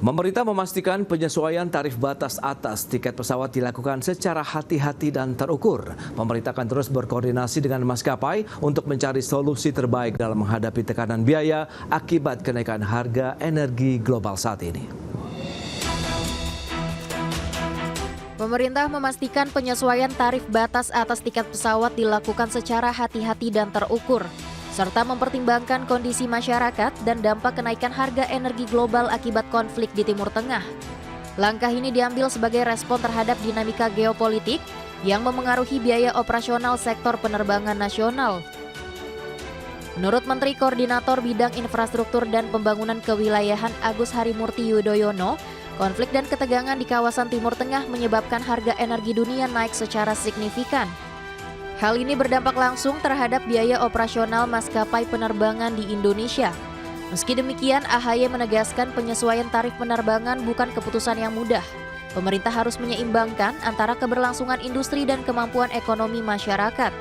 Pemerintah memastikan penyesuaian tarif batas atas tiket pesawat dilakukan secara hati-hati dan terukur. Pemerintah akan terus berkoordinasi dengan maskapai untuk mencari solusi terbaik dalam menghadapi tekanan biaya akibat kenaikan harga energi global saat ini. Pemerintah memastikan penyesuaian tarif batas atas tiket pesawat dilakukan secara hati-hati dan terukur, serta mempertimbangkan kondisi masyarakat dan dampak kenaikan harga energi global akibat konflik di Timur Tengah. Langkah ini diambil sebagai respon terhadap dinamika geopolitik yang memengaruhi biaya operasional sektor penerbangan nasional. Menurut Menteri Koordinator Bidang Infrastruktur dan Pembangunan Kewilayahan Agus Harimurti Yudhoyono, konflik dan ketegangan di kawasan Timur Tengah menyebabkan harga energi dunia naik secara signifikan. Hal ini berdampak langsung terhadap biaya operasional maskapai penerbangan di Indonesia. Meski demikian, AHY menegaskan penyesuaian tarif penerbangan bukan keputusan yang mudah. Pemerintah harus menyeimbangkan antara keberlangsungan industri dan kemampuan ekonomi masyarakat.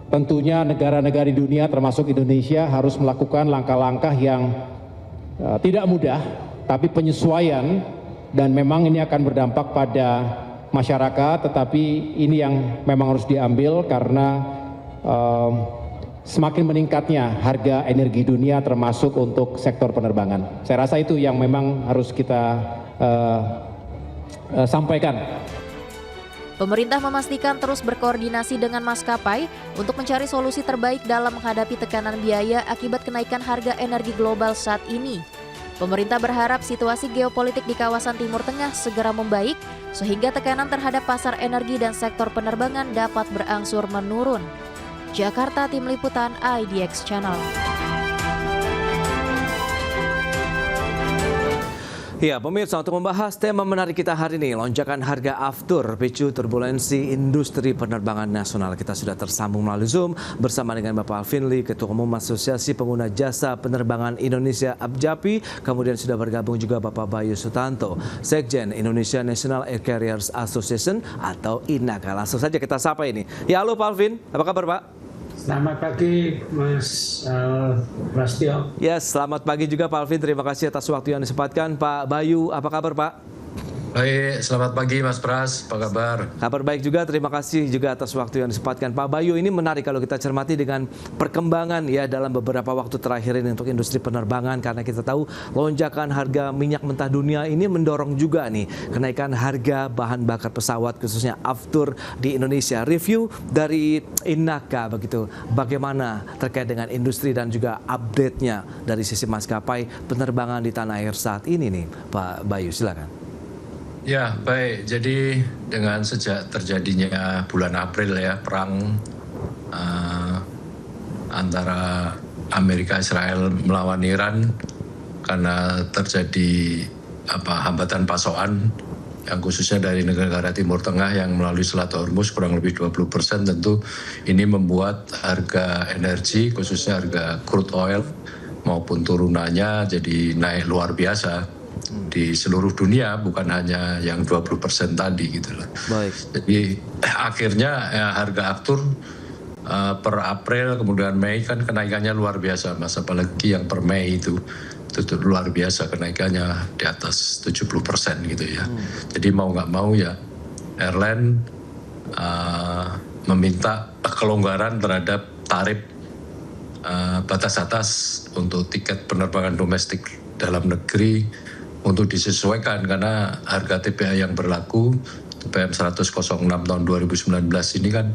Tentunya negara-negara di dunia termasuk Indonesia harus melakukan langkah-langkah yang tidak mudah, tapi penyesuaian, dan memang ini akan berdampak pada masyarakat, tetapi ini yang memang harus diambil karena semakin meningkatnya harga energi dunia termasuk untuk sektor penerbangan. Saya rasa itu yang memang harus kita sampaikan. Pemerintah memastikan terus berkoordinasi dengan maskapai untuk mencari solusi terbaik dalam menghadapi tekanan biaya akibat kenaikan harga energi global saat ini. Pemerintah berharap situasi geopolitik di kawasan Timur Tengah segera membaik sehingga tekanan terhadap pasar energi dan sektor penerbangan dapat berangsur menurun. Jakarta, Tim Liputan IDX Channel. Ya, pemirsa, untuk membahas tema menarik kita hari ini, lonjakan harga aftur picu turbulensi industri penerbangan nasional. Kita sudah tersambung melalui Zoom bersama dengan Bapak Alvin Lee, Ketua Umum Asosiasi Pengguna Jasa Penerbangan Indonesia APJAPI. Kemudian sudah bergabung juga Bapak Bayu Sutanto, Sekjen Indonesia National Air Carriers Association atau INACA. Langsung saja kita sapa ini. Ya, halo Pak Alvin, apa kabar Pak? Selamat pagi Mas Prastio. Ya, selamat pagi juga Pak Alvin. Terima kasih atas waktu yang disempatkan. Pak Bayu, apa kabar Pak? Baik, selamat pagi Mas Pras, apa kabar? Kabar baik juga, terima kasih juga atas waktu yang disempatkan. Pak Bayu, ini menarik kalau kita cermati dengan perkembangan ya dalam beberapa waktu terakhir ini untuk industri penerbangan, karena kita tahu lonjakan harga minyak mentah dunia ini mendorong juga nih kenaikan harga bahan bakar pesawat khususnya aftur di Indonesia. Review dari INACA begitu, bagaimana terkait dengan industri dan juga update-nya dari sisi maskapai penerbangan di tanah air saat ini nih Pak Bayu, silakan. Ya, baik. Jadi dengan sejak terjadinya bulan April ya, perang antara Amerika Israel melawan Iran karena terjadi hambatan pasokan yang khususnya dari negara-negara Timur Tengah yang melalui Selat Hormuz kurang lebih 20%, tentu ini membuat harga energi khususnya harga crude oil maupun turunannya jadi naik luar biasa di seluruh dunia, bukan hanya yang 20% tadi gitu loh. Baik. Jadi akhirnya ya, harga aftur per April kemudian Mei kan kenaikannya luar biasa Mas, apalagi yang per Mei itu luar biasa kenaikannya di atas 70% gitu ya. Jadi mau nggak mau ya airline meminta kelonggaran terhadap tarif batas atas untuk tiket penerbangan domestik dalam negeri untuk disesuaikan, karena harga TPA yang berlaku TPM 106 tahun 2019 ini kan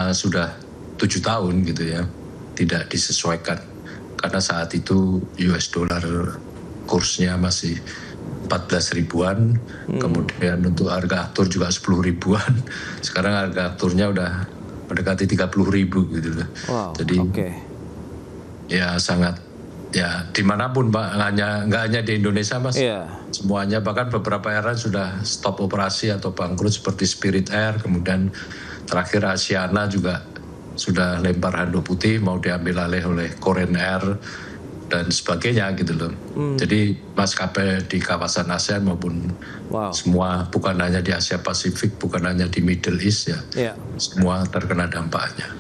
sudah 7 tahun gitu ya tidak disesuaikan, karena saat itu US dollar kursnya masih 14 ribuan, kemudian untuk harga aftur juga 10 ribuan, sekarang harga afturnya udah mendekati 30 ribu gitu loh. Wow, jadi ya sangat ya dimanapun Pak, nggak hanya di Indonesia Mas, semuanya, bahkan beberapa airline sudah stop operasi atau bangkrut seperti Spirit Air, kemudian terakhir Asiana juga sudah lempar handuk putih mau diambil alih oleh Korean Air dan sebagainya gitu loh. Jadi maskapai di kawasan ASEAN maupun semua, bukan hanya di Asia Pasifik, bukan hanya di Middle East ya, semua terkena dampaknya.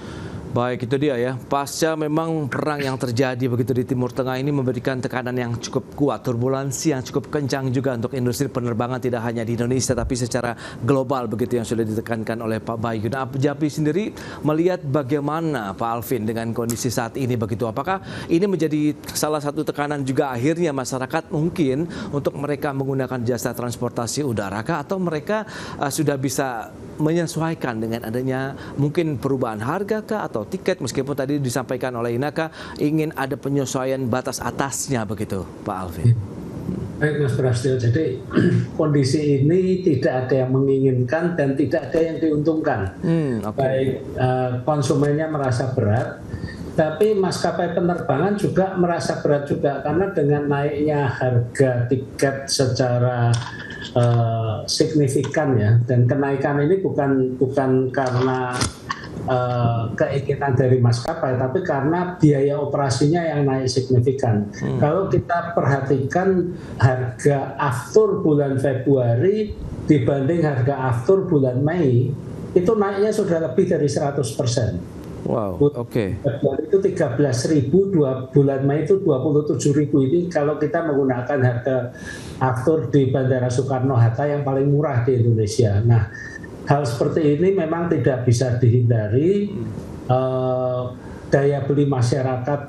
Baik, itu dia ya. Pasca memang perang yang terjadi begitu di Timur Tengah ini memberikan tekanan yang cukup kuat, turbulensi yang cukup kencang juga untuk industri penerbangan tidak hanya di Indonesia tapi secara global begitu yang sudah ditekankan oleh Pak Bayu. Nah, Japri sendiri melihat bagaimana Pak Alvin dengan kondisi saat ini begitu. Apakah ini menjadi salah satu tekanan juga akhirnya masyarakat mungkin untuk mereka menggunakan jasa transportasi udara kah, atau mereka sudah bisa menyesuaikan dengan adanya mungkin perubahan harga kah atau tiket, meskipun tadi disampaikan oleh Inaka ingin ada penyesuaian batas atasnya begitu Pak Alvin? Baik Mas Prastio, jadi kondisi ini tidak ada yang menginginkan dan tidak ada yang diuntungkan. Baik konsumennya merasa berat, tapi maskapai penerbangan juga merasa berat juga karena dengan naiknya harga tiket secara signifikan ya, dan kenaikan ini bukan karena keinginan dari maskapai, tapi karena biaya operasinya yang naik signifikan. Kalau kita perhatikan harga aftur bulan Februari dibanding harga aftur bulan Mei, itu naiknya sudah lebih dari 100%. Wow, oke. Itu 13.000, bulan Mei itu 27.000. Ini kalau kita menggunakan harga aftur di Bandara Soekarno-Hatta yang paling murah di Indonesia. Nah, hal seperti ini memang tidak bisa dihindari. Daya beli masyarakat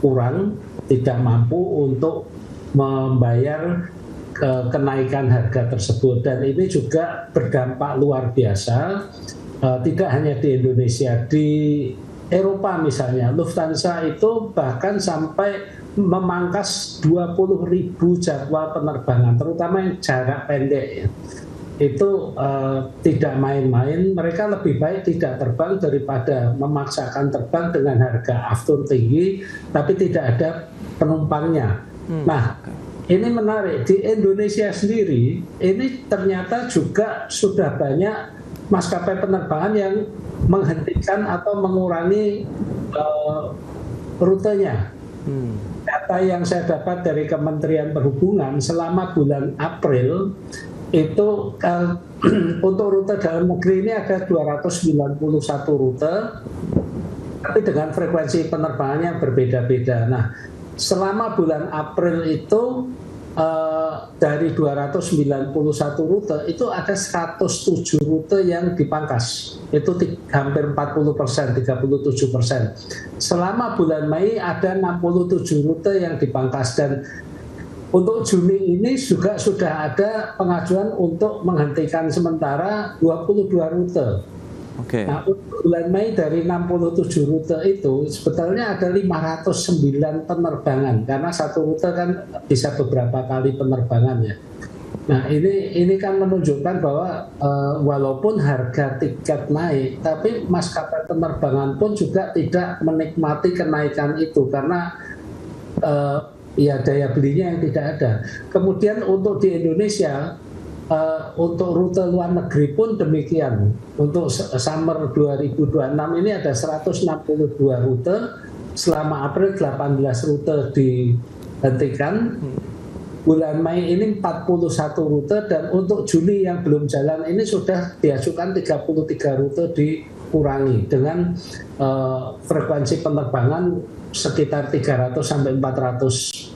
kurang, tidak mampu untuk membayar kenaikan harga tersebut. Dan ini juga berdampak luar biasa. Tidak hanya di Indonesia, di Eropa misalnya, Lufthansa itu bahkan sampai memangkas 20.000 jadwal penerbangan, terutama yang jarak pendek ya. Itu tidak main-main, mereka lebih baik tidak terbang daripada memaksakan terbang dengan harga aftur tinggi, tapi tidak ada penumpangnya. Nah, ini menarik, di Indonesia sendiri, ini ternyata juga sudah banyak maskapai penerbangan yang menghentikan atau mengurangi rutenya. Data yang saya dapat dari Kementerian Perhubungan selama bulan April itu untuk rute dalam negeri ini ada 291 rute, tapi dengan frekuensi penerbangan yang berbeda-beda. Nah, selama bulan April itu dari 291 rute itu ada 107 rute yang dipangkas, itu hampir 40%, 37%. Selama bulan Mei ada 67 rute yang dipangkas, dan untuk Juni ini juga sudah ada pengajuan untuk menghentikan sementara 22 rute. Nah, untuk bulan Mei dari 67 rute itu sebetulnya ada 509 penerbangan, karena satu rute kan bisa beberapa kali penerbangan ya. Nah, ini kan menunjukkan bahwa walaupun harga tiket naik, tapi maskapai penerbangan pun juga tidak menikmati kenaikan itu karena ya daya belinya yang tidak ada. Kemudian untuk di Indonesia, untuk rute luar negeri pun demikian. Untuk summer 2026 ini ada 162 rute, selama April 18 rute dihentikan, bulan Mei ini 41 rute, dan untuk Juni yang belum jalan ini sudah diajukan 33 rute dikurangi dengan frekuensi penerbangan sekitar 300 sampai 400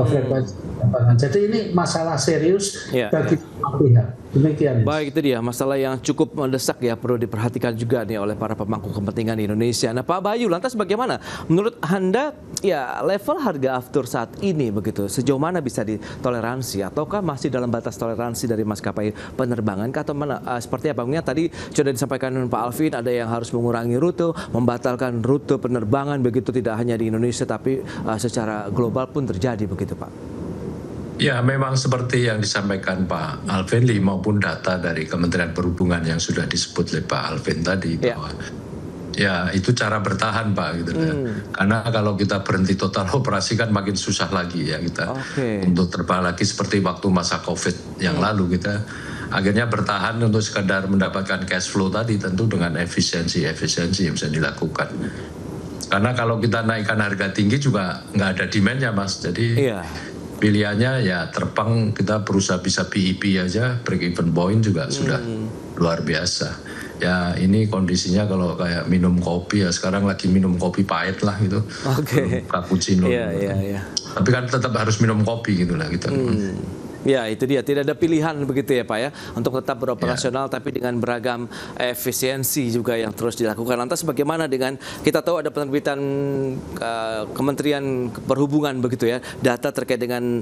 frekuensi penerbangan. Jadi ini masalah serius bagi semua pihak. Demikian. Baik, itu dia masalah yang cukup mendesak ya, perlu diperhatikan juga nih oleh para pemangku kepentingan di Indonesia. Nah, Pak Bayu, lantas bagaimana menurut Anda ya level harga aftur saat ini begitu? Sejauh mana bisa ditoleransi, ataukah masih dalam batas toleransi dari maskapai penerbangan atau mana, seperti apa? Mungkin tadi sudah disampaikan Pak Alvin, ada yang harus mengurangi rute, membatalkan rute penerbangan begitu, tidak hanya di Indonesia tapi secara global pun terjadi begitu, Pak. Ya, memang seperti yang disampaikan Pak Alvin maupun data dari Kementerian Perhubungan yang sudah disebut oleh Pak Alvin tadi, bahwa ya itu cara bertahan Pak gitu ya. Karena kalau kita berhenti total operasi kan makin susah lagi ya kita untuk terbang lagi seperti waktu masa COVID yang lalu kita akhirnya bertahan untuk sekedar mendapatkan cash flow tadi, tentu dengan efisiensi yang bisa dilakukan. Karena kalau kita naikkan harga tinggi juga nggak ada demand-nya Mas, jadi pilihannya ya terbang, kita berusaha bisa BEP aja, break even point juga sudah luar biasa. ya ini kondisinya kalau kayak minum kopi ya, sekarang lagi minum kopi pahit lah gitu. Oke. Cappuccino. Iya. Tapi kan tetap harus minum kopi gitu lah gitu. Ya, itu dia, tidak ada pilihan begitu ya Pak ya, untuk tetap beroperasional tapi dengan beragam efisiensi juga yang terus dilakukan. Lantas bagaimana dengan, kita tahu ada penerbitan Kementerian Perhubungan begitu ya, data terkait dengan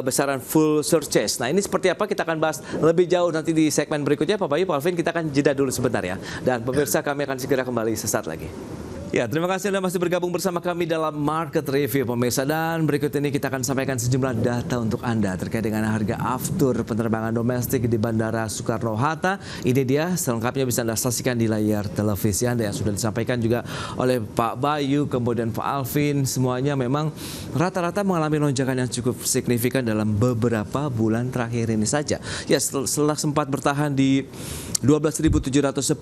besaran full surcharge. Nah, ini seperti apa, kita akan bahas lebih jauh nanti di segmen berikutnya Pak Bayu, Pak Alvin. Kita akan jeda dulu sebentar ya. Dan pemirsa, kami akan segera kembali sesaat lagi. Ya, terima kasih Anda masih bergabung bersama kami dalam Market Review pemirsa, dan berikut ini kita akan sampaikan sejumlah data untuk Anda terkait dengan harga aftur penerbangan domestik di Bandara Soekarno-Hatta. Ini dia, selengkapnya bisa Anda saksikan di layar televisi Anda yang sudah disampaikan juga oleh Pak Bayu, kemudian Pak Alvin. Semuanya memang rata-rata mengalami lonjakan yang cukup signifikan dalam beberapa bulan terakhir ini saja. Ya, setelah sempat bertahan di Rp12.710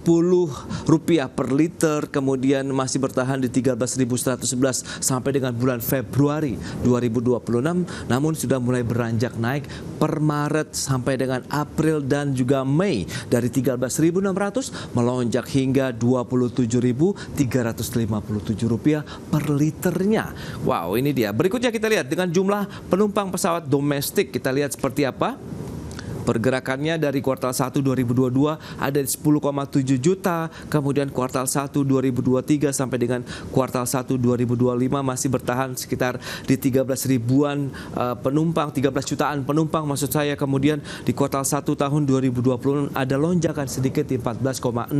per liter, kemudian masih bertahan di 13.111 sampai dengan bulan Februari 2026, namun sudah mulai beranjak naik per Maret sampai dengan April dan juga Mei, dari 13.600 melonjak hingga Rp27.357 per liternya. Wow, ini dia. Berikutnya kita lihat dengan jumlah penumpang pesawat domestik, kita lihat seperti apa pergerakannya dari kuartal 1 2022 ada di 10,7 juta, kemudian kuartal 1 2023 sampai dengan kuartal 1 2025 masih bertahan sekitar di 13 ribuan penumpang, 13 jutaan penumpang maksud saya. Kemudian di kuartal 1 tahun 2020 ada lonjakan sedikit di 14,6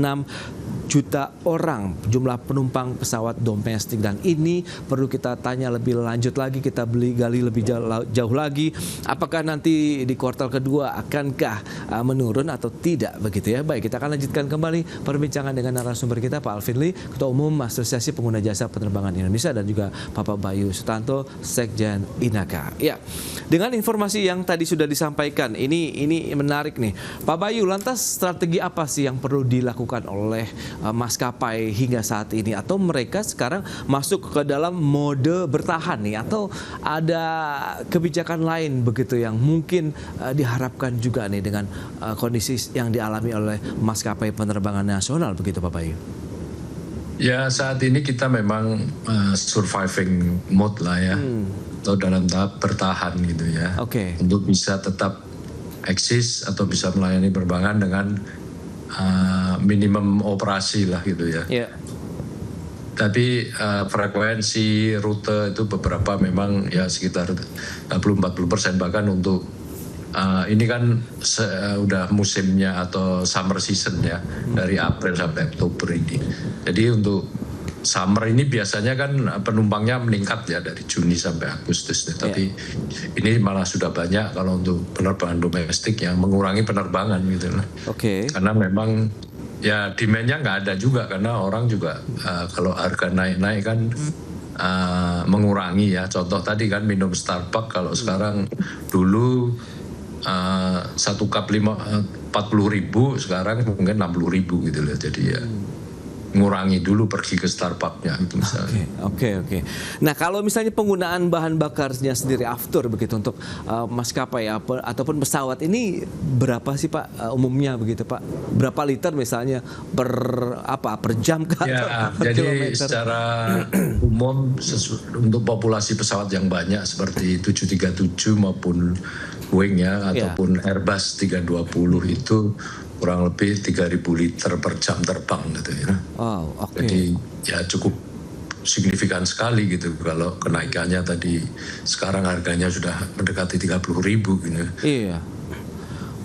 juta orang jumlah penumpang pesawat domestik, dan ini perlu kita tanya lebih lanjut lagi, kita gali lebih jauh lagi, apakah nanti di kuartal kedua akankah menurun atau tidak begitu ya. Baik, kita akan lanjutkan kembali perbincangan dengan narasumber kita, Pak Alvin Lee, Ketua Umum Asosiasi Pengguna Jasa Penerbangan Indonesia, dan juga Bapak Bayu Sutanto, Sekjen INAKA. Ya, dengan informasi yang tadi sudah disampaikan, ini menarik nih, Pak Bayu. Lantas strategi apa sih yang perlu dilakukan oleh maskapai hingga saat ini, atau mereka sekarang masuk ke dalam mode bertahan nih, atau ada kebijakan lain begitu yang mungkin diharapkan juga nih dengan kondisi yang dialami oleh maskapai penerbangan nasional begitu Pak Bayu? Ya, saat ini kita memang surviving mode lah ya, atau dalam tahap bertahan gitu ya, untuk bisa tetap eksis atau bisa melayani penerbangan dengan minimum operasi lah gitu ya. Tapi frekuensi rute itu beberapa memang ya sekitar 40-40%, bahkan untuk ini kan udah musimnya atau summer season ya, dari April sampai Oktober ini. Jadi untuk summer ini biasanya kan penumpangnya meningkat ya dari Juni sampai Agustus. Tapi ini malah sudah banyak kalau untuk penerbangan domestik yang mengurangi penerbangan gitu lah. Karena memang ya demand-nya nggak ada juga, karena orang juga kalau harga naik-naik kan mengurangi ya. Contoh tadi kan minum Starbucks, kalau sekarang dulu satu cup 40.000, sekarang mungkin 60.000 gitu loh. Jadi ya ngurangi dulu pergi ke Starbucks-nya itu misalnya. Oke. Nah, kalau misalnya penggunaan bahan bakarnya sendiri aftur begitu untuk maskapai ataupun pesawat ini berapa sih Pak umumnya begitu Pak? Berapa liter misalnya per jam kah? Ya, jadi secara umum untuk populasi pesawat yang banyak seperti 737 maupun Boeing ya, ataupun Airbus 320 itu kurang lebih 3.000 liter per jam terbang gitu ya. Jadi ya cukup signifikan sekali gitu kalau kenaikannya tadi. Sekarang harganya sudah mendekati 30.000 gitu. Iya.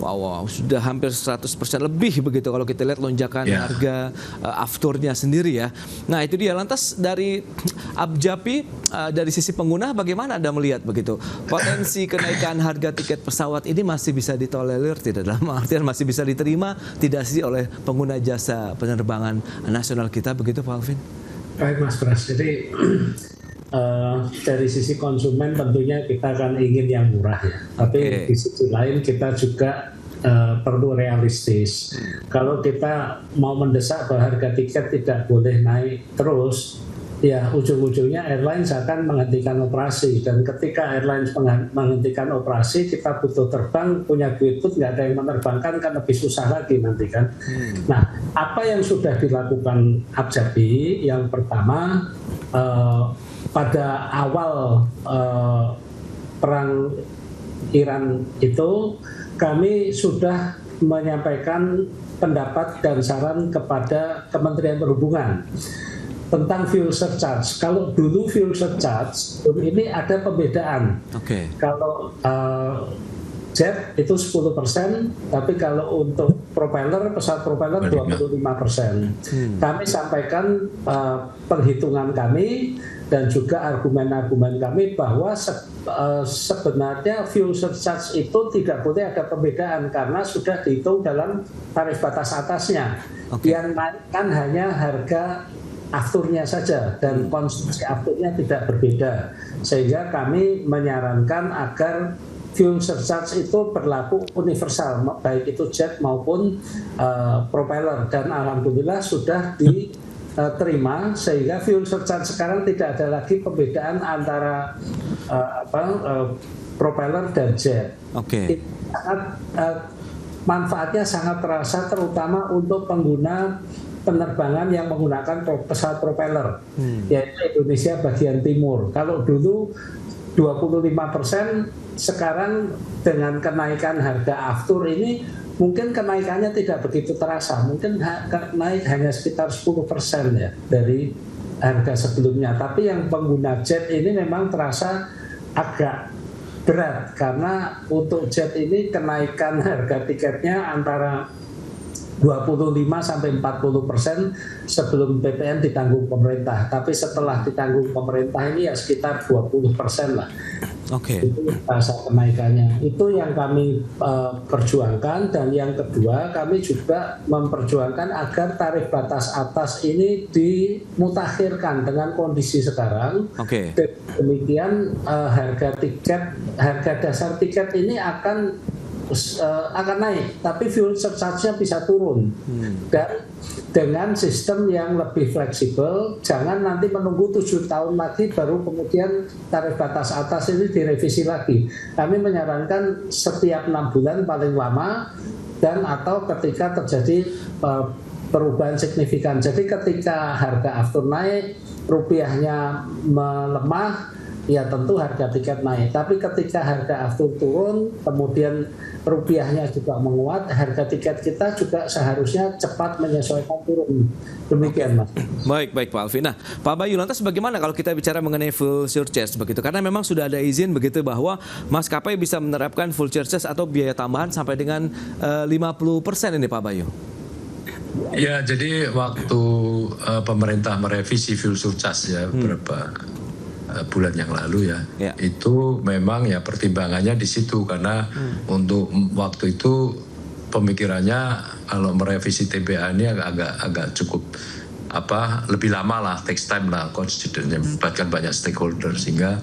Wow, sudah hampir 100% lebih begitu kalau kita lihat lonjakan harga afturnya sendiri ya. Nah, itu dia. Lantas dari Abjapi, dari sisi pengguna bagaimana Anda melihat begitu? Potensi kenaikan harga tiket pesawat ini masih bisa ditolerir tidak, dalam artian masih bisa diterima tidak sih oleh pengguna jasa penerbangan nasional kita begitu Pak Alvin? Baik Mas Pras, jadi dari sisi konsumen tentunya kita akan ingin yang murah ya. Tapi di sisi lain kita juga perlu realistis. Kalau kita mau mendesak bahwa harga tiket tidak boleh naik terus, ya ujung-ujungnya airlines akan menghentikan operasi, dan ketika airlines menghentikan operasi, kita butuh terbang, punya duit pun nggak ada yang menerbangkan, kan lebih susah lagi nanti kan. Nah, apa yang sudah dilakukan Abjabi? Yang pertama, pada awal perang Iran itu kami sudah menyampaikan pendapat dan saran kepada Kementerian Perhubungan tentang fuel surcharge. Kalau dulu fuel surcharge ini ada pembedaan. Kalau jet itu 10%, tapi kalau untuk pesawat propeller 25%. Kami sampaikan perhitungan kami dan juga argumen-argumen kami bahwa sebenarnya fuel surcharge itu tidak boleh ada pembedaan karena sudah dihitung dalam tarif batas atasnya. Yang naik kan hanya harga afturnya saja dan konsumsi afturnya tidak berbeda, sehingga kami menyarankan agar fuel surcharge itu berlaku universal, baik itu jet maupun propeller, dan alhamdulillah sudah diterima sehingga fuel surcharge sekarang tidak ada lagi pembedaan antara propeller dan jet. Manfaatnya sangat terasa terutama untuk pengguna penerbangan yang menggunakan pesawat propeller, yaitu Indonesia bagian timur. Kalau dulu 25%, sekarang dengan kenaikan harga aftur ini mungkin kenaikannya tidak begitu terasa, mungkin naik hanya sekitar 10% ya dari harga sebelumnya. Tapi yang pengguna jet ini memang terasa agak berat karena untuk jet ini kenaikan harga tiketnya antara 25-40% sebelum PPN ditanggung pemerintah. Tapi setelah ditanggung pemerintah ini ya sekitar 20% lah. Itu rasa kenaikannya. Itu yang kami perjuangkan. Dan yang kedua, kami juga memperjuangkan agar tarif batas atas ini dimutakhirkan dengan kondisi sekarang. Demikian harga dasar tiket ini akan naik, tapi fuel surcharge-nya bisa turun. Dan dengan sistem yang lebih fleksibel, jangan nanti menunggu 7 tahun lagi baru kemudian tarif batas atas ini direvisi lagi. Kami menyarankan setiap 6 bulan paling lama, dan atau ketika terjadi perubahan signifikan. Jadi ketika harga aftur naik, rupiahnya melemah, ya tentu harga tiket naik. Tapi ketika harga aftur turun, kemudian rupiahnya juga menguat, harga tiket kita juga seharusnya cepat menyesuaikan turun. Demikian, Mas. Baik Pak Alvin. Nah, Pak Bayu, lantas bagaimana kalau kita bicara mengenai fuel surcharge begitu? Karena memang sudah ada izin begitu bahwa maskapai bisa menerapkan fuel surcharge atau biaya tambahan sampai dengan 50% ini, Pak Bayu. Ya, jadi waktu pemerintah merevisi fuel surcharge ya beberapa bulan yang lalu ya, itu memang ya pertimbangannya di situ karena untuk waktu itu pemikirannya kalau merevisi TBA ini agak cukup lebih lama lah, takes time lah, konstitusinya melibatkan banyak stakeholder, sehingga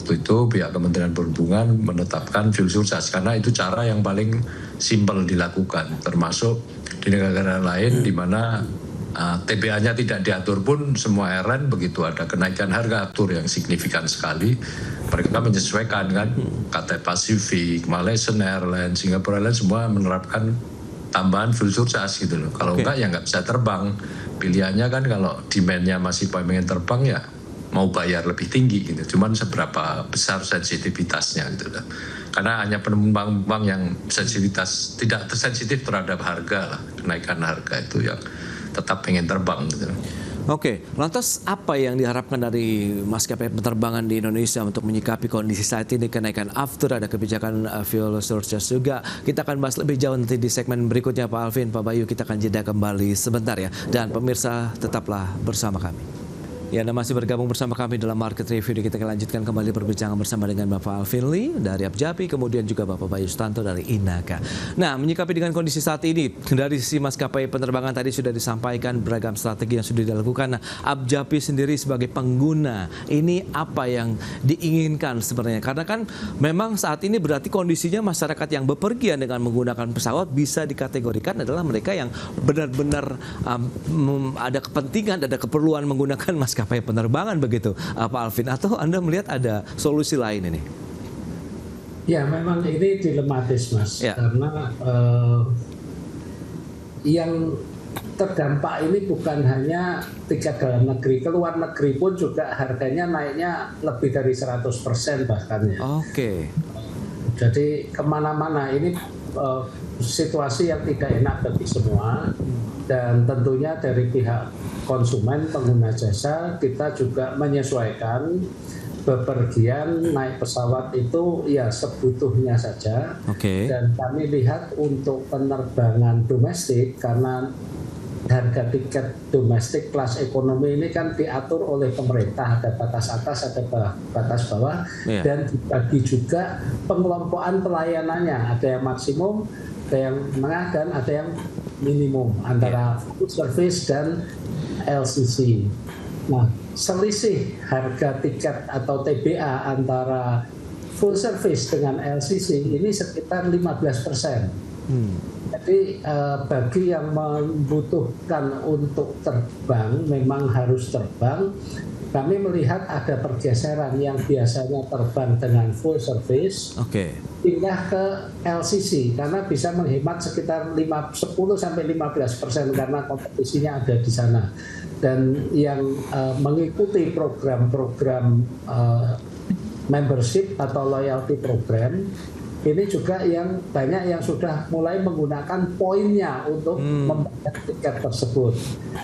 waktu itu pihak Kementerian Perhubungan menetapkan fuel surcharge karena itu cara yang paling simpel dilakukan, termasuk di negara lain di mana TBA-nya tidak diatur pun semua airline begitu ada kenaikan harga aftur yang signifikan sekali, mereka menyesuaikan kan, Cathay Pacific, Malaysian Airlines, Singapore Airlines semua menerapkan tambahan fuel surcharge gitu loh. Kalau enggak ya nggak bisa terbang. Pilihannya kan kalau demand-nya masih pengen terbang ya mau bayar lebih tinggi gitu. Cuman seberapa besar sensitivitasnya gitu loh. Karena hanya penumpang yang sensitivitas tidak tersensitif terhadap harga lah, kenaikan harga itu yang tetap pengen terbang gitu. Lantas apa yang diharapkan dari maskapai penerbangan di Indonesia untuk menyikapi kondisi saat ini, kenaikan aftur, ada kebijakan fuel surcharge juga. Kita akan bahas lebih jauh nanti di segmen berikutnya, Pak Alvin, Pak Bayu. Kita akan jeda kembali sebentar ya. Dan pemirsa tetaplah bersama kami. Ya, Anda masih bergabung bersama kami dalam Market Review. Kita akan lanjutkan kembali perbincangan bersama dengan Bapak Alvin Lee dari Abjabi, kemudian juga Bapak Bayu Sutanto dari Inaka. Nah, menyikapi dengan kondisi saat ini, dari sisi maskapai penerbangan tadi sudah disampaikan beragam strategi yang sudah dilakukan. Nah, Abjabi sendiri sebagai pengguna, ini apa yang diinginkan sebenarnya? Karena kan memang saat ini berarti kondisinya masyarakat yang bepergian dengan menggunakan pesawat bisa dikategorikan adalah mereka yang benar-benar ada kepentingan, ada keperluan menggunakan maskapai maskapai penerbangan begitu, Pak Alvin, atau Anda melihat ada solusi lain ini? Ya, memang ini dilematis, Mas, Ya. karena yang terdampak ini bukan hanya tiket dalam negeri, ke luar negeri pun juga harganya naiknya lebih dari 100% bahkan ya. Oke. Jadi kemana-mana ini situasi yang tidak enak bagi semua, dan tentunya dari pihak konsumen pengguna jasa kita juga menyesuaikan bepergian naik pesawat itu ya sebutuhnya saja. Oke. Dan kami lihat untuk penerbangan domestik, karena harga tiket domestik kelas ekonomi ini kan diatur oleh pemerintah, ada batas atas, ada batas bawah, Iya. dan dibagi juga pengelompokan pelayanannya, ada yang maksimum, ada yang menengah, dan ada yang minimum antara full service dan LCC. Nah, selisih harga tiket atau TBA antara full service dengan LCC ini sekitar 15%. Jadi bagi yang membutuhkan untuk terbang, memang harus terbang, kami melihat ada pergeseran yang biasanya terbang dengan full service, Oke. pindah ke LCC karena bisa menghemat sekitar 10-15% karena kompetisinya ada di sana. Dan yang mengikuti program-program membership atau loyalty program ini juga yang banyak yang sudah mulai menggunakan poinnya untuk membayar tiket tersebut.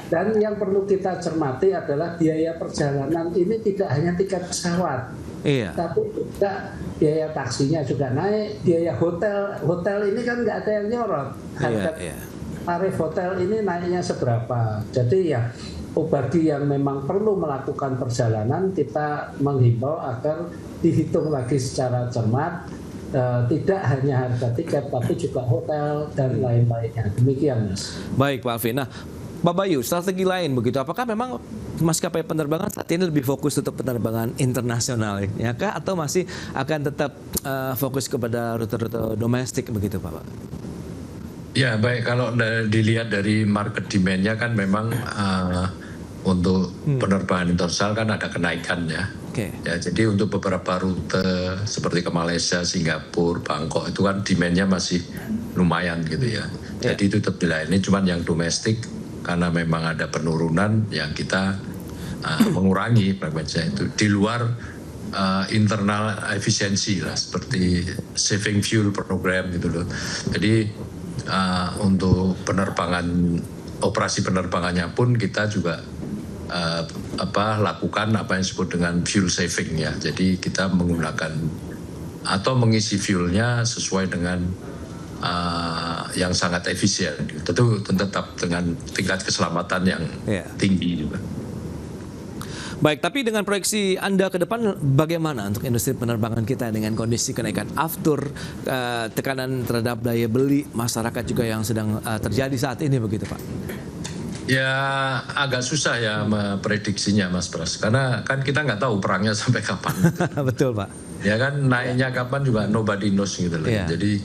Dan yang perlu kita cermati adalah biaya perjalanan ini tidak hanya tiket pesawat, Iya. tapi juga biaya taksinya juga naik, biaya hotel ini kan nggak ada yang nyorot. Harga Iya. tarif hotel ini naiknya seberapa. Jadi ya bagi yang memang perlu melakukan perjalanan, kita menghimbau agar dihitung lagi secara cermat, tidak hanya harga tiket tapi juga hotel dan lain-lainnya. Demikian, Mas. Baik, Pak Alvin. Nah, Pak Bayu, strategi lain begitu. Apakah memang maskapai penerbangan saat ini lebih fokus untuk penerbangan internasional, ya kah? Atau masih akan tetap fokus kepada rute-rute domestik begitu, Pak? Ya, baik, kalau dilihat dari market demand-nya kan memang untuk penerbangan internasional kan ada kenaikan ya. Oke. Ya, jadi untuk beberapa rute seperti ke Malaysia, Singapura, Bangkok itu kan demand-nya masih lumayan gitu ya. Jadi itu tetap dilayani, cuman yang domestik karena memang ada penurunan yang kita mengurangi frekuensinya itu di luar internal efisiensi lah, seperti saving fuel program gitu loh. Jadi untuk penerbangan, operasi penerbangannya pun kita juga lakukan apa yang disebut dengan fuel saving ya. Jadi kita menggunakan atau mengisi fuelnya sesuai dengan yang sangat efisien. Tentu tetap dengan tingkat keselamatan yang tinggi juga. Baik, tapi dengan proyeksi Anda ke depan bagaimana untuk industri penerbangan kita dengan kondisi kenaikan aftur, tekanan terhadap daya beli masyarakat juga yang sedang terjadi saat ini begitu, Pak? Ya agak susah ya memprediksinya, Mas Pras, karena kan kita nggak tahu perangnya sampai kapan. Betul, Pak. Ya kan, naiknya kapan juga nobody knows gitu loh. Yeah. Jadi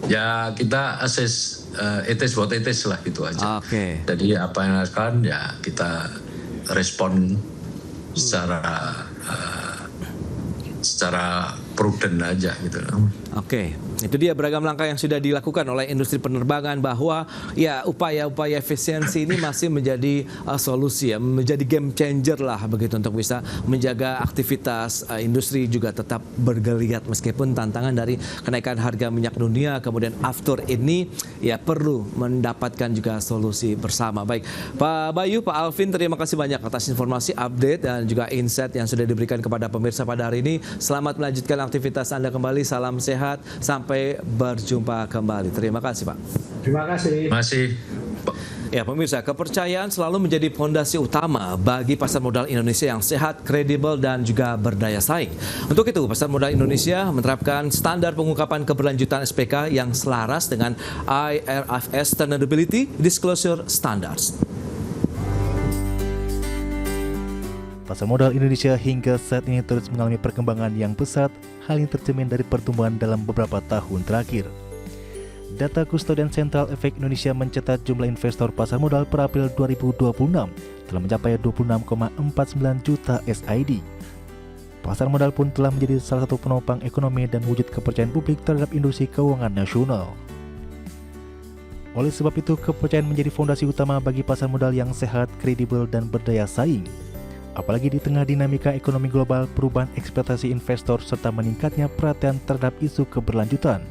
ya kita assess it is what it is lah gitu aja. Oke. Jadi apa yang akan ya kita respon secara prudent aja gitu loh. Oke, itu dia beragam langkah yang sudah dilakukan oleh industri penerbangan bahwa ya upaya-upaya efisiensi ini masih menjadi solusi ya, menjadi game changer lah begitu untuk bisa menjaga aktivitas industri juga tetap bergeliat meskipun tantangan dari kenaikan harga minyak dunia kemudian aftur ini ya perlu mendapatkan juga solusi bersama. Baik, Pak Bayu, Pak Alvin, terima kasih banyak atas informasi, update dan juga insight yang sudah diberikan kepada pemirsa pada hari ini. Selamat melanjutkan aktivitas Anda kembali, salam sehat. Sampai berjumpa kembali. Terima kasih, Pak. Terima kasih. Masih. Ya, pemirsa, kepercayaan selalu menjadi fondasi utama bagi pasar modal Indonesia yang sehat, kredibel, dan juga berdaya saing. Untuk itu, pasar modal Indonesia menerapkan standar pengungkapan keberlanjutan SPK yang selaras dengan IFRS Sustainability Disclosure Standards. Pasar modal Indonesia hingga saat ini terus mengalami perkembangan yang pesat, hal yang tercermin dari pertumbuhan dalam beberapa tahun terakhir. Data Kustodian Central Efek Indonesia mencatat jumlah investor pasar modal per April 2026 telah mencapai 26,49 juta SID. Pasar modal pun telah menjadi salah satu penopang ekonomi dan wujud kepercayaan publik terhadap industri keuangan nasional. Oleh sebab itu, kepercayaan menjadi fondasi utama bagi pasar modal yang sehat, kredibel, dan berdaya saing. Apalagi di tengah dinamika ekonomi global, perubahan ekspektasi investor, serta meningkatnya perhatian terhadap isu keberlanjutan.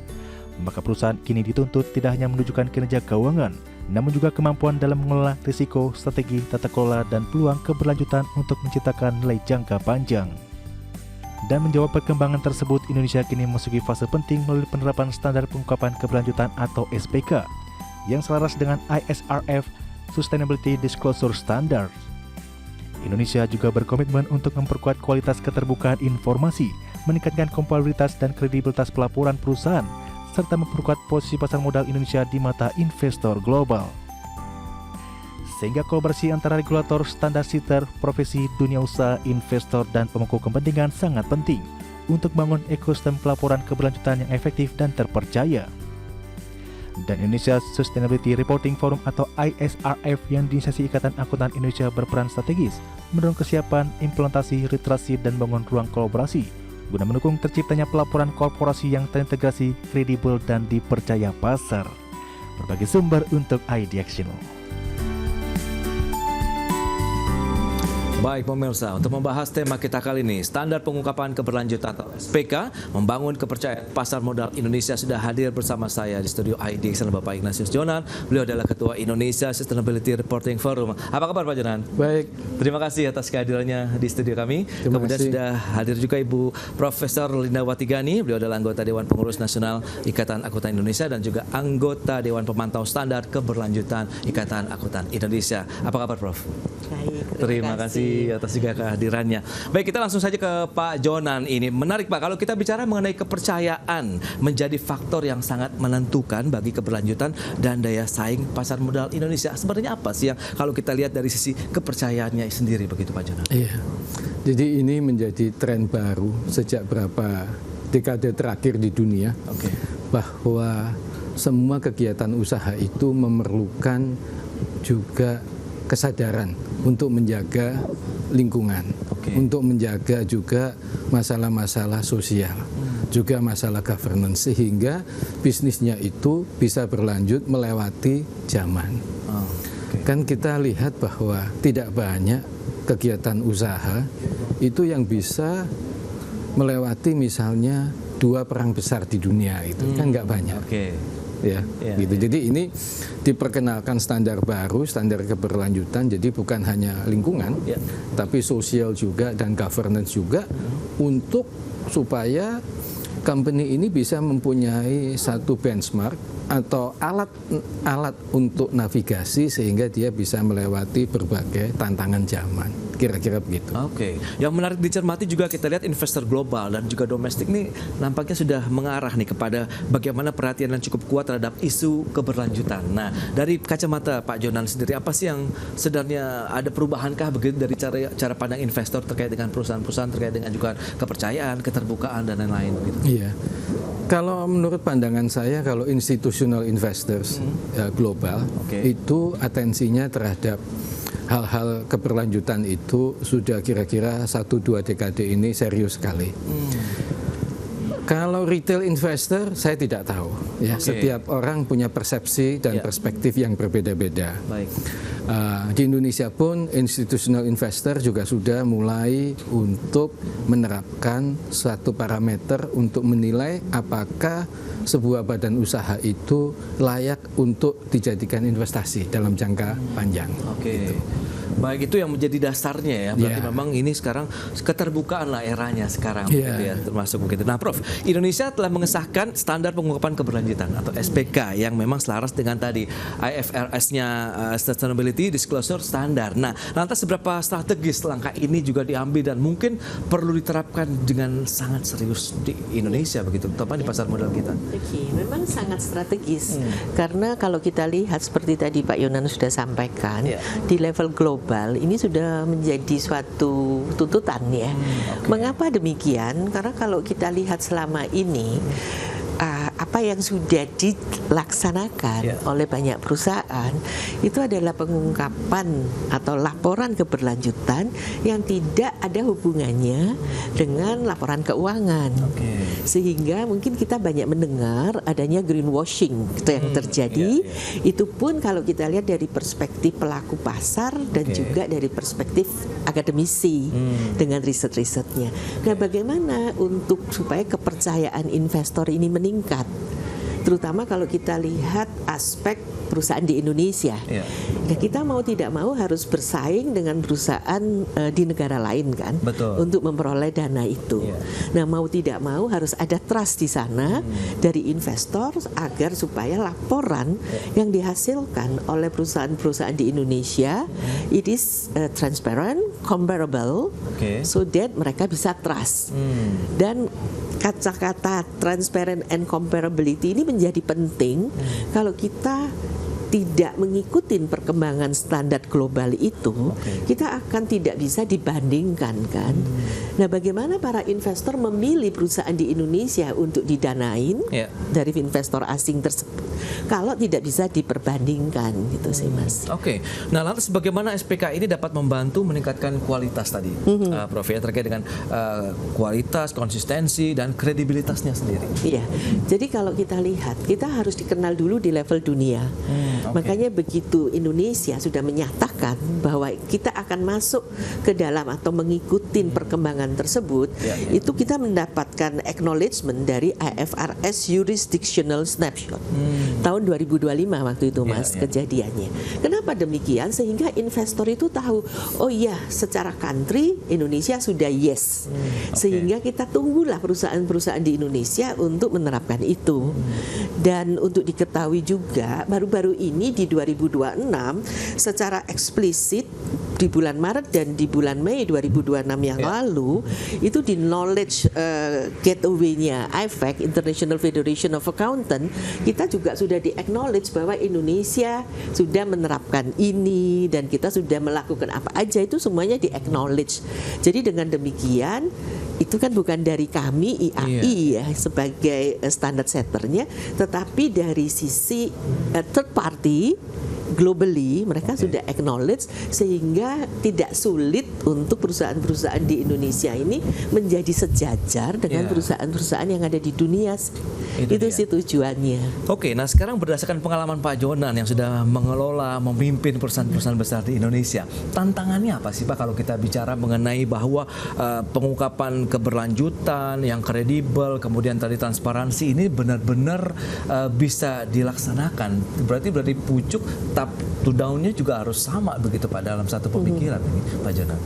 Maka perusahaan kini dituntut tidak hanya menunjukkan kinerja keuangan, namun juga kemampuan dalam mengelola risiko, strategi, tata kelola, dan peluang keberlanjutan untuk menciptakan nilai jangka panjang. Dan menjawab perkembangan tersebut, Indonesia kini memasuki fase penting melalui penerapan standar pengungkapan keberlanjutan atau SPK yang selaras dengan ISRF Sustainability Disclosure Standards. Indonesia juga berkomitmen untuk memperkuat kualitas keterbukaan informasi, meningkatkan kompatibilitas dan kredibilitas pelaporan perusahaan, serta memperkuat posisi pasar modal Indonesia di mata investor global. Sehingga kolaborasi antara regulator, standar sitter, profesi, dunia usaha, investor, dan pemangku kepentingan sangat penting untuk membangun ekosistem pelaporan keberlanjutan yang efektif dan terpercaya. Dan Indonesia Sustainability Reporting Forum atau ISRF yang diinisiasi Ikatan Akuntan Indonesia berperan strategis mendorong kesiapan, implementasi, literasi, dan bangun ruang kolaborasi guna mendukung terciptanya pelaporan korporasi yang terintegrasi, kredibel, dan dipercaya pasar. Berbagai sumber untuk ID Action. Baik pemirsa, untuk membahas tema kita kali ini, standar pengungkapan keberlanjutan atau SPK, membangun kepercayaan pasar modal Indonesia, sudah hadir bersama saya di studio ID Action Bapak Ignatius Jonan. Beliau adalah Ketua Indonesia Sustainability Reporting Forum. Apa kabar Pak Jonan? Baik. Terima kasih atas kehadirannya di studio kami. Kemudian sudah hadir juga Ibu Profesor Linda Watigani. Beliau adalah anggota Dewan Pengurus Nasional Ikatan Akuntan Indonesia dan juga anggota Dewan Pemantau Standar Keberlanjutan Ikatan Akuntan Indonesia. Apa kabar Prof? Baik, terima kasih atas juga kehadirannya. Baik, kita langsung saja ke Pak Jonan ini. Menarik Pak, kalau kita bicara mengenai kepercayaan menjadi faktor yang sangat menentukan bagi keberlanjutan dan daya saing pasar modal Indonesia. Sebenarnya apa sih yang kalau kita lihat dari sisi kepercayaannya sendiri begitu Pak Jonan? Iya. Jadi ini menjadi tren baru sejak berapa dekade terakhir di dunia. Bahwa semua kegiatan usaha itu memerlukan juga kesadaran untuk menjaga lingkungan, untuk menjaga juga masalah-masalah sosial, juga masalah governance, sehingga bisnisnya itu bisa berlanjut melewati zaman. Kan kita lihat bahwa tidak banyak kegiatan usaha itu yang bisa melewati misalnya 2 perang besar di dunia, itu kan nggak banyak. Gitu. Jadi ini diperkenalkan standar baru, standar keberlanjutan. Jadi bukan hanya lingkungan, tapi sosial juga dan governance juga, untuk supaya company ini bisa mempunyai satu benchmark atau alat untuk navigasi sehingga dia bisa melewati berbagai tantangan zaman. Kira-kira begitu. Yang menarik dicermati juga kita lihat investor global dan juga domestik nih nampaknya sudah mengarah nih kepada bagaimana perhatian yang cukup kuat terhadap isu keberlanjutan. Nah, dari kacamata Pak Jonan sendiri, apa sih yang sebenarnya ada perubahankah begitu dari cara pandang investor terkait dengan perusahaan-perusahaan, terkait dengan juga kepercayaan, keterbukaan dan lain-lain begitu? Iya. Kalau menurut pandangan saya, kalau institutional investors global itu atensinya terhadap hal-hal keberlanjutan itu sudah kira-kira 1-2 dekade ini serius sekali. Kalau retail investor saya tidak tahu. Setiap orang punya persepsi dan perspektif yang berbeda-beda. Di Indonesia pun institutional investor juga sudah mulai untuk menerapkan suatu parameter untuk menilai apakah sebuah badan usaha itu layak untuk dijadikan investasi dalam jangka panjang. Gitu. Baik, itu yang menjadi dasarnya ya. Berarti memang ini sekarang keterbukaan lah eranya sekarang begitu ya, termasuk begitu. Nah, Prof, Indonesia telah mengesahkan standar pengungkapan keberlanjutan atau SPK yang memang selaras dengan tadi IFRS-nya Sustainability Disclosure Standard. Nah, lantas seberapa strategis langkah ini juga diambil dan mungkin perlu diterapkan dengan sangat serius di Indonesia begitu, terutama di pasar modal kita? Memang sangat strategis. Karena kalau kita lihat seperti tadi Pak Yonan sudah sampaikan, di level global ini sudah menjadi suatu tuntutan ya. Mengapa demikian? Karena kalau kita lihat selama ini apa yang sudah dilaksanakan oleh banyak perusahaan itu adalah pengungkapan atau laporan keberlanjutan yang tidak ada hubungannya dengan laporan keuangan. Sehingga mungkin kita banyak mendengar adanya greenwashing itu yang terjadi. Itu pun kalau kita lihat dari perspektif pelaku pasar dan juga dari perspektif akademisi dengan riset-risetnya. Nah, bagaimana untuk supaya kepercayaan investor ini meningkat? Terutama kalau kita lihat aspek perusahaan di Indonesia. Nah, kita mau tidak mau harus bersaing dengan perusahaan di negara lain kan, untuk memperoleh dana itu. Nah, mau tidak mau harus ada trust di sana dari investor agar supaya laporan yang dihasilkan oleh perusahaan-perusahaan di Indonesia it is transparent, comparable, so that mereka bisa trust. Dan kata-kata transparent and comparability ini menjadi penting kalau kita tidak mengikuti perkembangan standar global itu, kita akan tidak bisa dibandingkan kan. Nah, bagaimana para investor memilih perusahaan di Indonesia untuk didanain dari investor asing tersebut kalau tidak bisa diperbandingkan gitu sih Mas. Nah, lantas bagaimana SPK ini dapat membantu meningkatkan kualitas tadi, Prof, ya, terkait dengan kualitas, konsistensi dan kredibilitasnya sendiri? Iya. Jadi kalau kita lihat, kita harus dikenal dulu di level dunia. Makanya begitu Indonesia sudah menyatakan bahwa kita akan masuk ke dalam atau mengikuti perkembangan tersebut, itu kita mendapatkan acknowledgement dari IFRS Jurisdictional Snapshot tahun 2025 waktu itu Mas kejadiannya. Kenapa demikian? Sehingga investor itu tahu, oh iya secara country Indonesia sudah sehingga kita tunggulah perusahaan-perusahaan di Indonesia untuk menerapkan itu. Dan untuk diketahui juga baru-baru ini di 2026 secara eksplisit di bulan Maret dan di bulan Mei 2026 yang lalu itu di knowledge gateway-nya IFAC, International Federation of Accountants, kita juga sudah di-acknowledge bahwa Indonesia sudah menerapkan ini dan kita sudah melakukan apa aja, itu semuanya di-acknowledge. Jadi dengan demikian itu kan bukan dari kami IAI ya sebagai standard setternya, tetapi dari sisi third party globally mereka sudah acknowledge sehingga tidak sulit untuk perusahaan-perusahaan di Indonesia ini menjadi sejajar dengan perusahaan-perusahaan yang ada di dunia. Itu sih tujuannya. Nah sekarang berdasarkan pengalaman Pak Jonan yang sudah mengelola, memimpin perusahaan-perusahaan besar di Indonesia, tantangannya apa sih Pak kalau kita bicara mengenai bahwa pengungkapan keberlanjutan yang kredibel, kemudian tadi transparansi ini benar-benar bisa dilaksanakan? Berarti pucuk top to down-nya juga harus sama begitu Pak dalam satu pemikiran ini Pak Jonan.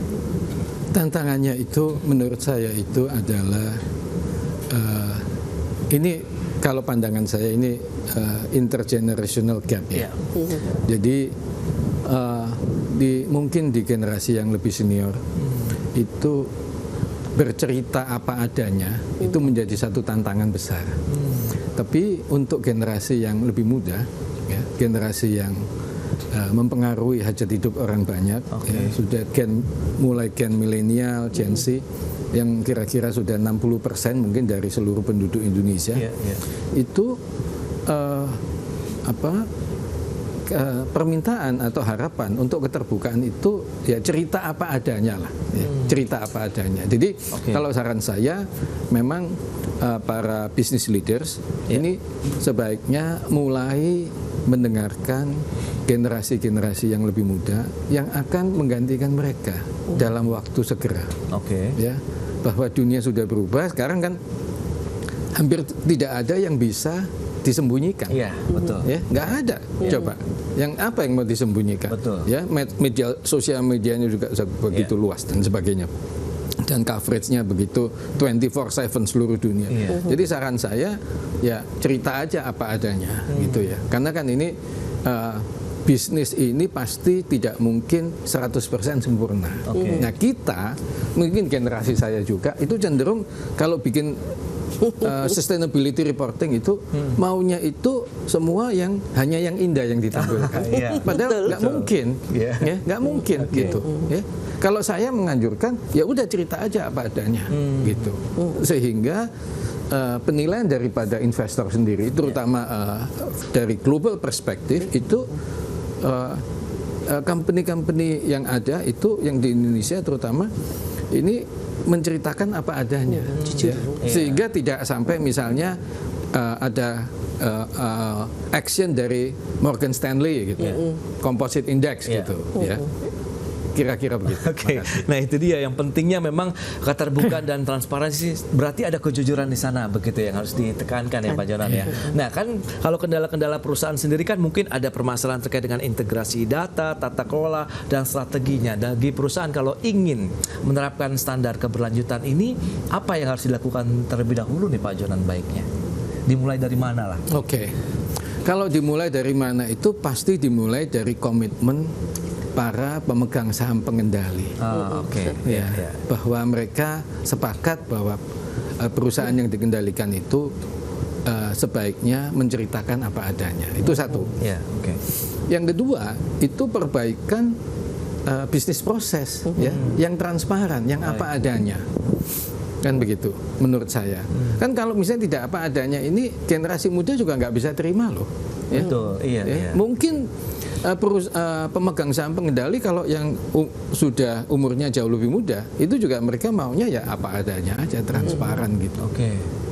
Tantangannya itu menurut saya itu adalah ini kalau pandangan saya ini intergenerational gap ya. Jadi mungkin di generasi yang lebih senior itu bercerita apa adanya itu menjadi satu tantangan besar. Tapi untuk generasi yang lebih muda, ya, generasi yang mempengaruhi hajat hidup orang banyak, ya, sudah mulai gen milenial, Gen Z, yang kira-kira sudah 60% mungkin dari seluruh penduduk Indonesia, itu permintaan atau harapan untuk keterbukaan itu ya cerita apa adanya lah, ya, cerita apa adanya. Jadi kalau saran saya memang para business leaders ini sebaiknya mulai mendengarkan generasi-generasi yang lebih muda yang akan menggantikan mereka dalam waktu segera. Ya, bahwa dunia sudah berubah sekarang kan hampir tidak ada yang bisa disembunyikan. Iya, betul. Ya, nggak ada. Coba, yang apa yang mau disembunyikan? Betul. Ya, media sosial medianya juga begitu luas dan sebagainya. Dan coveragenya begitu 24/7 seluruh dunia. Jadi saran saya ya cerita aja apa adanya gitu ya. Karena kan ini bisnis ini pasti tidak mungkin 100% sempurna. Nah, kita mungkin generasi saya juga itu cenderung kalau bikin sustainability reporting itu maunya itu semua yang hanya yang indah yang ditampilkan. Padahal nggak mungkin, ya nggak mungkin gitu. Ya. Kalau saya menganjurkan, ya udah cerita aja apa adanya, gitu. Sehingga penilaian daripada investor sendiri, terutama dari global perspektif itu company-company yang ada itu yang di Indonesia terutama ini menceritakan apa adanya, ya. Sehingga tidak sampai misalnya ada action dari Morgan Stanley gitu, composite index gitu, ya. Kira-kira begitu. Oke. Nah itu dia yang pentingnya memang keterbukaan dan transparansi, berarti ada kejujuran di sana begitu yang harus ditekankan ya Pak Jonan ya. Nah kan kalau kendala-kendala perusahaan sendiri kan mungkin ada permasalahan terkait dengan integrasi data, tata kelola dan strateginya. Bagi perusahaan kalau ingin menerapkan standar keberlanjutan ini, apa yang harus dilakukan terlebih dahulu nih Pak Jonan baiknya? Dimulai dari mana lah? Oke. Kalau dimulai dari mana itu pasti dimulai dari komitmen para pemegang saham pengendali, ya, bahwa mereka sepakat bahwa perusahaan yang dikendalikan itu sebaiknya menceritakan apa adanya. Itu satu. Yang kedua itu perbaikan bisnis proses, ya, yang transparan, yang apa adanya. Kan begitu, menurut saya. Kan kalau misalnya tidak apa adanya ini generasi muda juga nggak bisa terima loh. Ya. Betul, iya. Mungkin pemegang saham pengendali kalau yang sudah umurnya jauh lebih muda itu juga mereka maunya ya apa adanya aja, transparan gitu.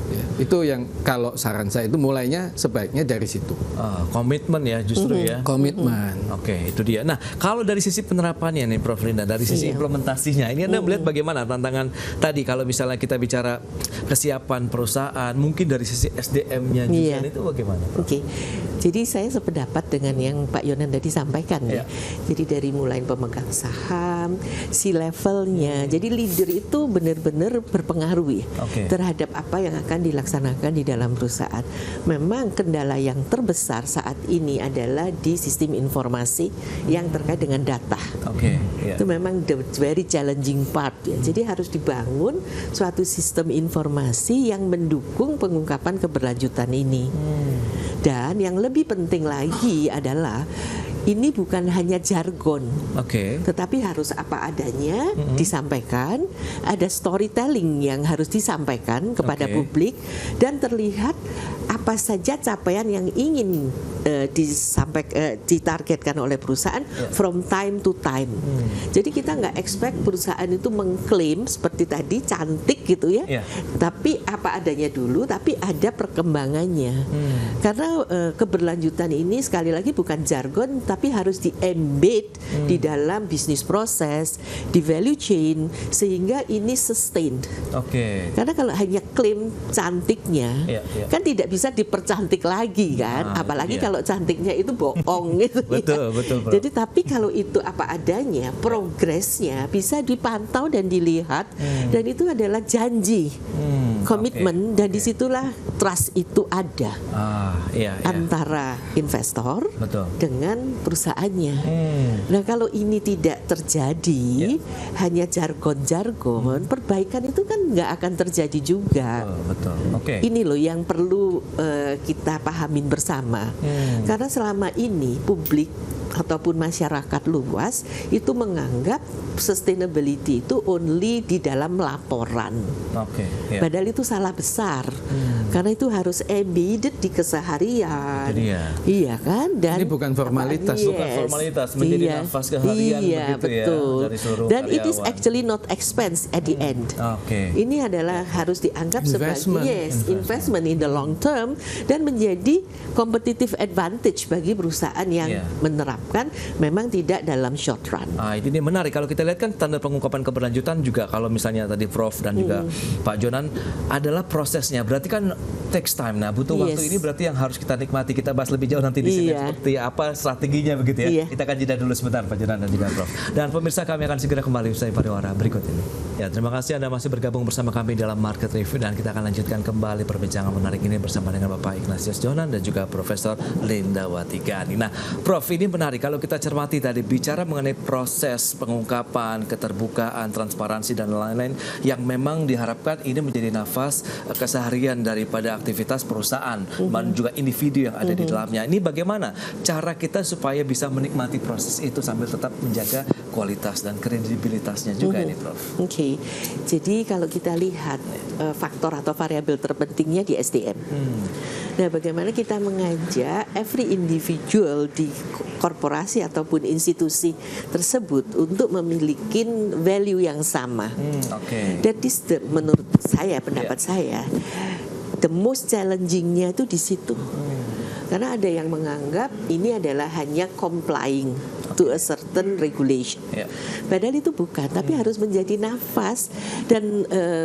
Ya, itu yang kalau saran saya itu mulainya sebaiknya dari situ. Komitmen ya justru ya. Komitmen. Oke, itu dia. Nah, kalau dari sisi penerapannya nih Prof Linda, dari sisi implementasinya, ini Anda melihat bagaimana tantangan tadi kalau misalnya kita bicara kesiapan perusahaan, mungkin dari sisi SDM-nya juga itu bagaimana? Oke. Jadi saya sependapat dengan yang Pak Yonan tadi sampaikan ya. Jadi dari mulai pemegang saham, C-levelnya. Jadi leader itu benar-benar berpengaruh ya terhadap apa yang akan dilaksanakan di dalam perusahaan. Memang kendala yang terbesar saat ini adalah di sistem informasi yang terkait dengan data. Itu memang the very challenging part ya. Jadi harus dibangun suatu sistem informasi yang mendukung pengungkapan keberlanjutan ini. Dan yang lebih penting lagi adalah ini bukan hanya jargon, tetapi harus apa adanya disampaikan, ada storytelling yang harus disampaikan kepada publik dan terlihat apa saja capaian yang ingin ditargetkan oleh perusahaan from time to time. Jadi kita nggak expect perusahaan itu mengklaim seperti tadi cantik gitu ya, tapi apa adanya dulu, tapi ada perkembangannya. Karena keberlanjutan ini sekali lagi bukan jargon, tapi harus di-embed di dalam bisnis proses, di value chain, sehingga ini sustained. Karena kalau hanya klaim cantiknya, kan tidak bisa dipercantik lagi kan, apalagi kalau cantiknya itu bohong gitu. Betul. Jadi tapi kalau itu apa adanya, progresnya bisa dipantau dan dilihat, dan itu adalah janji, komitmen, dan disitulah trust itu ada antara investor dengan perusahaannya. Nah kalau ini tidak terjadi, hanya jargon-jargon, perbaikan itu kan nggak akan terjadi juga. Ini loh yang perlu kita pahamin bersama. Karena selama ini publik ataupun masyarakat luas itu menganggap sustainability itu only di dalam laporan. Padahal itu salah besar. Karena itu harus embedded di keseharian. Iya kan? Dan ini bukan formalitas. Bukan formalitas, menjadi nafas keharian betul. Dari seluruh dan karyawan. It is actually not expense at the end. Ini adalah harus dianggap sebagai investment in the long term dan menjadi competitive advantage bagi perusahaan yang menerapkan, memang tidak dalam short run. Ini menarik kalau kita lihat kan standar pengungkapan keberlanjutan juga kalau misalnya tadi Prof dan juga Pak Jonan adalah prosesnya. Berarti kan takes time. Nah, butuh waktu ini berarti yang harus kita nikmati. Kita bahas lebih jauh nanti di sini seperti apa strateginya begitu ya. Kita akan jeda dulu sebentar Pak Jonan dan juga Prof. Dan pemirsa, kami akan segera kembali usai pariwara berikut ini. Ya, terima kasih Anda masih bergabung bersama kami dalam Market Review dan kita akan lanjutkan kembali perbincangan menarik ini bersama dengan Bapak Ignatius Jonan dan juga Profesor Linda Watigani. Nah, Prof, ini menarik kalau kita cermati tadi bicara mengenai proses pengungkapan, keterbukaan, transparansi dan lain-lain yang memang diharapkan ini menjadi nafas keseharian daripada aktivitas perusahaan dan juga individu yang ada di dalamnya. Ini bagaimana cara kita supaya bisa menikmati proses itu sambil tetap menjaga kualitas dan kredibilitasnya juga ini, Prof. Oke. Jadi kalau kita lihat faktor atau variabel terpentingnya di SDM. Nah, bagaimana kita mengajak every individual di korporasi ataupun institusi tersebut untuk memiliki value yang sama. That is menurut saya, pendapat saya, the most challenging-nya itu di situ. Karena ada yang menganggap ini adalah hanya complying to a certain regulation. Padahal itu bukan, tapi harus menjadi nafas dan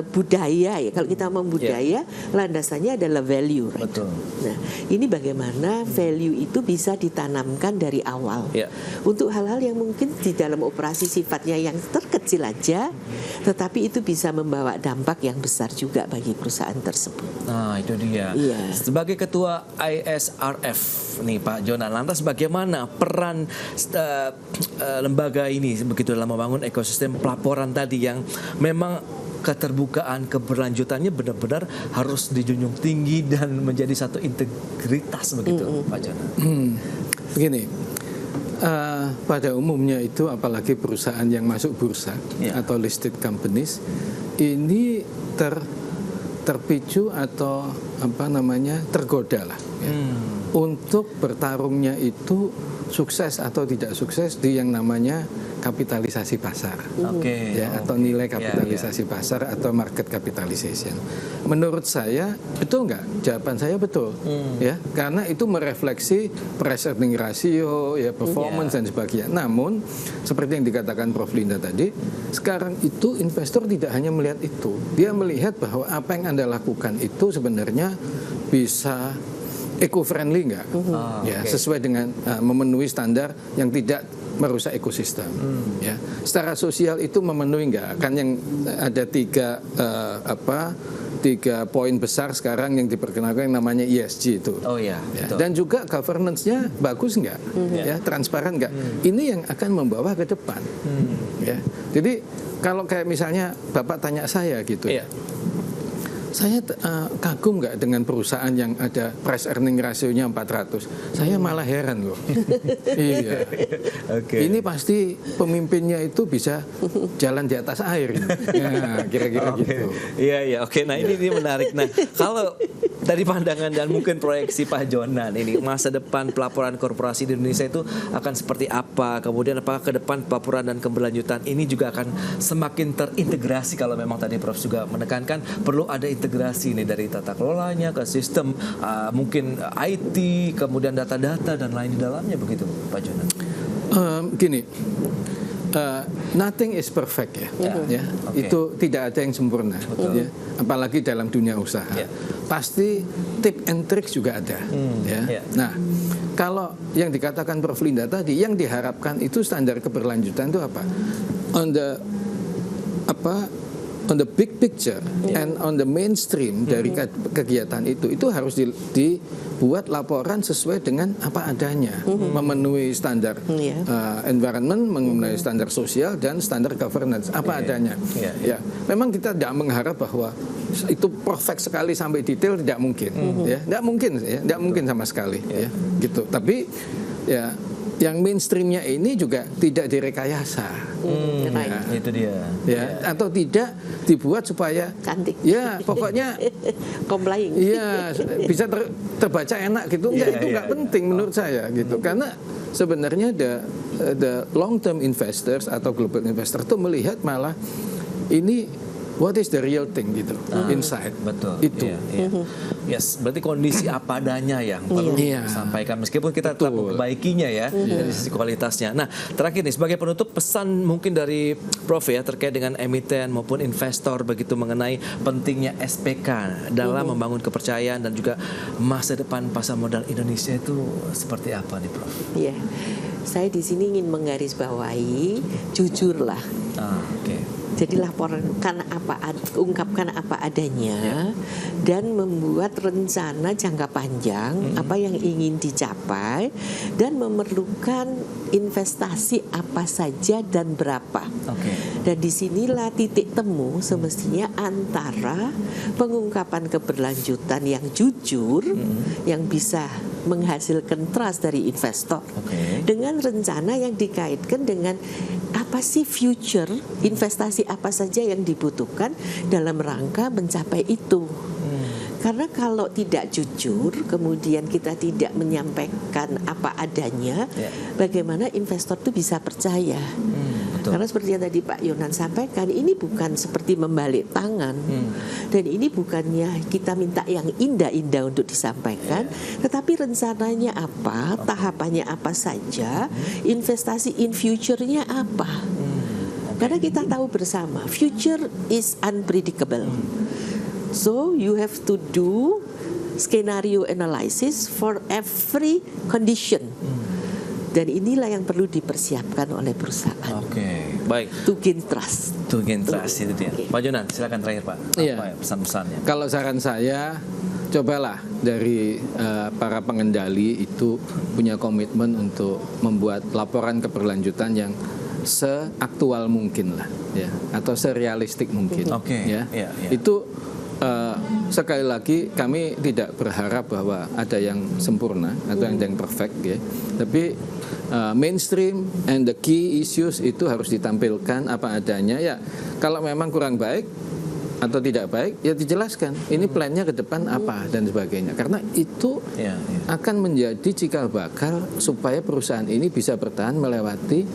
budaya ya. Kalau kita mau budaya, landasannya adalah value. Right? Betul. Nah, ini bagaimana value itu bisa ditanamkan dari awal. Untuk hal-hal yang mungkin di dalam operasi sifatnya yang terkecil aja, tetapi itu bisa membawa dampak yang besar juga bagi perusahaan tersebut. Nah, itu dia. Sebagai ketua ISRF nih Pak Jonan, lantas bagaimana peran lembaga ini begitu dalam membangun ekosistem pelaporan tadi yang memang keterbukaan keberlanjutannya benar-benar harus dijunjung tinggi dan menjadi satu integritas begitu, Pak Jonan? Begini, pada umumnya itu apalagi perusahaan yang masuk bursa atau listed companies ini terpicu atau tergoda lah untuk bertarungnya itu sukses atau tidak sukses di yang namanya kapitalisasi pasar, atau nilai kapitalisasi pasar atau market capitalization. Menurut saya betul nggak? Jawaban saya betul, ya, karena itu merefleksi price earning ratio, ya, performance dan sebagainya. Namun seperti yang dikatakan Prof. Linda tadi, sekarang itu investor tidak hanya melihat itu, dia melihat bahwa apa yang Anda lakukan itu sebenarnya bisa eco-friendly nggak, sesuai dengan memenuhi standar yang tidak merusak ekosistem. Ya, secara sosial itu memenuhi nggak? Kan yang ada tiga poin besar sekarang yang diperkenalkan yang namanya ESG itu. Dan juga governance-nya bagus nggak? Ya, transparan nggak? Ini yang akan membawa ke depan. Ya, jadi kalau kayak misalnya Bapak tanya saya gitu. Saya kagum nggak dengan perusahaan yang ada price earning ratio-nya 400. Saya malah heran loh. Ini pasti pemimpinnya itu bisa jalan di atas air. Ya, kira-kira gitu. Nah ini menarik. Nah, kalau dari pandangan dan mungkin proyeksi Pak Jonan ini, masa depan pelaporan korporasi di Indonesia itu akan seperti apa? Kemudian apakah ke depan pelaporan dan keberlanjutan ini juga akan semakin terintegrasi? Kalau memang tadi Prof juga menekankan perlu ada integrasi ini dari tata kelolanya ke sistem, mungkin IT, kemudian data-data dan lain di dalamnya, begitu Pak Jonan? Nothing is perfect Itu tidak ada yang sempurna, ya. Apalagi dalam dunia usaha. Pasti tip and tricks juga ada. Nah, kalau yang dikatakan Prof. Linda tadi, yang diharapkan itu standar keberlanjutan itu apa? On the big picture and on the mainstream dari kegiatan itu harus dibuat laporan sesuai dengan apa adanya, memenuhi standar environment, memenuhi standar sosial dan standar governance apa adanya. Ya, memang kita tidak mengharap bahwa itu perfect sekali sampai detail, tidak mungkin, tidak mungkin sama sekali, gitu. Tapi ya, yang mainstreamnya ini juga tidak direkayasa, itu dia, atau tidak dibuat supaya cantik, pokoknya complying, bisa terbaca enak gitu, itu nggak penting menurut saya gitu, karena sebenarnya the long term investors atau global investor itu melihat malah ini what is the real thing gitu, inside. Betul. Itu. Yes, berarti kondisi apa adanya yang perlu disampaikan meskipun kita tetap memperbaikinya ya dari sisi kualitasnya. Nah, terakhir nih sebagai penutup, pesan mungkin dari Prof ya terkait dengan emiten maupun investor begitu mengenai pentingnya SPK dalam membangun kepercayaan dan juga masa depan pasar modal Indonesia itu seperti apa nih, Prof? Saya di sini ingin menggarisbawahi jujurlah. Jadi ungkapkan apa adanya dan membuat rencana jangka panjang apa yang ingin dicapai dan memerlukan investasi apa saja dan berapa. Dan disinilah titik temu semestinya antara pengungkapan keberlanjutan yang jujur yang bisa menghasilkan trust dari investor dengan rencana yang dikaitkan dengan apa sih future investasi apa saja yang dibutuhkan dalam rangka mencapai itu. Karena kalau tidak jujur, kemudian kita tidak menyampaikan apa adanya, bagaimana investor itu bisa percaya? Karena seperti yang tadi Pak Yonan sampaikan, ini bukan seperti membalik tangan, dan ini bukannya kita minta yang indah-indah untuk disampaikan, tetapi rencananya apa, tahapannya apa saja, investasi in future-nya apa? Karena kita tahu bersama, future is unpredictable. So you have to do scenario analysis for every condition. Dan inilah yang perlu dipersiapkan oleh perusahaan. Baik. To gain trust. To gain trust itu dia. Pak Jonan, silakan terakhir Pak. Apa pesan-pesannya? Kalau saran saya, cobalah dari para pengendali itu punya komitmen untuk membuat laporan keberlanjutan yang seaktual mungkin lah, ya, atau serealistik mungkin. Itu sekali lagi kami tidak berharap bahwa ada yang sempurna atau yang perfect, ya. Tapi mainstream and the key issues itu harus ditampilkan apa adanya. Ya, kalau memang kurang baik atau tidak baik, ya dijelaskan. Ini plannya ke depan apa dan sebagainya. Karena itu akan menjadi cikal bakal supaya perusahaan ini bisa bertahan melewati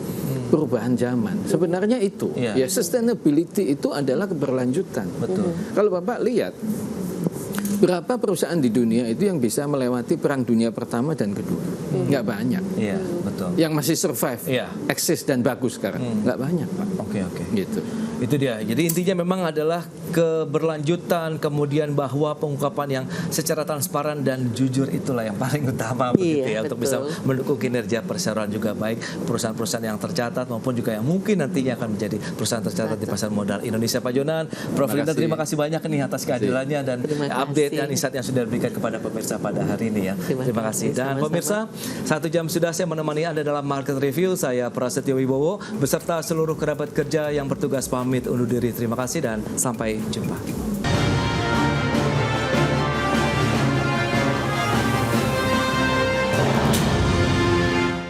perubahan zaman. Sebenarnya itu, ya, sustainability itu adalah keberlanjutan. Kalau Bapak lihat berapa perusahaan di dunia itu yang bisa melewati perang dunia pertama dan kedua? Nggak banyak. Yang masih survive, eksis dan bagus sekarang, nggak banyak, Pak. Gitu. Itu dia. Jadi intinya memang adalah keberlanjutan, kemudian bahwa pengungkapan yang secara transparan dan jujur itulah yang paling utama begitu ya, untuk bisa mendukung kinerja perseroan juga baik perusahaan-perusahaan yang tercatat maupun juga yang mungkin nantinya akan menjadi perusahaan tercatat di pasar modal Indonesia. Pak Jonan, Prof. Linda, terima kasih banyak nih atas kehadirannya dan update dan insight yang sudah diberikan kepada pemirsa pada hari ini ya. Terima kasih. Dan pemirsa, 1 jam sudah saya menemani Anda dalam Market Review. Saya Prasetyo Wibowo beserta seluruh kerabat kerja yang bertugas pamit undur diri. Terima kasih dan sampai jumpa.